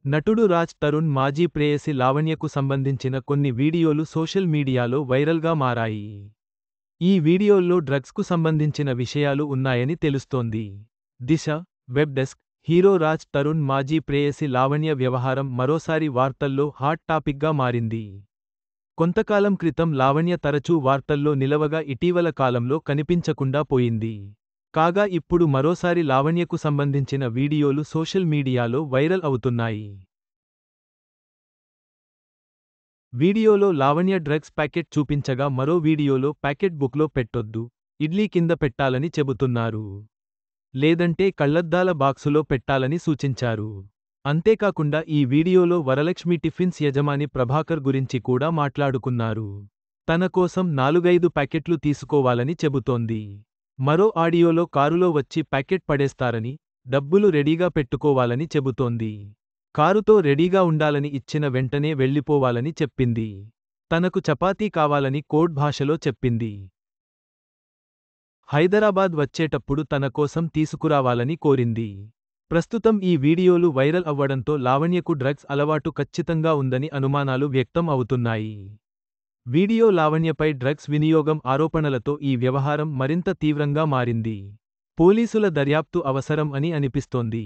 నటుడు రాజ్ తరుణ్ మాజీ ప్రేయసి లావణ్యకు సంబంధించిన కొన్ని వీడియోలు సోషల్ మీడియాలో వైరల్గా మారాయి. ఈ వీడియోల్లో డ్రగ్స్కు సంబంధించిన విషయాలు ఉన్నాయని తెలుస్తోంది. Disha web desk hero Raj Tarun మాజీ ప్రేయసి లావణ్య వ్యవహారం మరోసారి వార్తల్లో హాట్ టాపిక్గా మారింది. కొంతకాలం క్రితం లావణ్య తరచూ వార్తల్లో నిలవగా ఇటీవల కాలంలో కనిపించకుండా పోయింది. కాగా ఇప్పుడు మరోసారి లావణ్యకు సంబంధించిన వీడియోలు సోషల్ మీడియాలో వైరల్ అవుతున్నాయి. వీడియోలో లావణ్య డ్రగ్స్ ప్యాకెట్ చూపించగా మరో వీడియోలో ప్యాకెట్ బుక్లో పెట్టొద్దు, ఇడ్లీ కింద పెట్టాలని చెబుతున్నారు. లేదంటే కళ్లద్దాల బాక్సులో పెట్టాలని సూచించారు. అంతేకాకుండా ఈ వీడియోలో వరలక్ష్మి టిఫిన్స్ యజమాని ప్రభాకర్ గురించి కూడా మాట్లాడుకున్నారు. తన కోసం 4-5 ప్యాకెట్లు తీసుకోవాలని చెబుతోంది. మరో ఆడియోలో కారులో వచ్చి ప్యాకెట్ పడేస్తారని, డబ్బులు రెడీగా పెట్టుకోవాలని చెబుతోంది. కారుతో రెడీగా ఉండాలని, ఇచ్చిన వెంటనే వెళ్ళిపోవాలని చెప్పింది. తనకు చపాతీ కావాలని కోడ్ భాషలో చెప్పింది. హైదరాబాద్ వచ్చేటప్పుడు తన కోసం తీసుకురావాలని కోరింది. ప్రస్తుతం ఈ వీడియోలు వైరల్ అవ్వడంతో లావణ్యకు డ్రగ్స్ అలవాటు ఖచ్చితంగా ఉందని అనుమానాలు వ్యక్తం అవుతున్నాయి. వీడియో లావణ్యపై డ్రగ్స్ వినియోగం ఆరోపణలతో ఈ వ్యవహారం మరింత తీవ్రంగా మారింది. పోలీసుల దర్యాప్తు అవసరం అని అనిపిస్తోంది.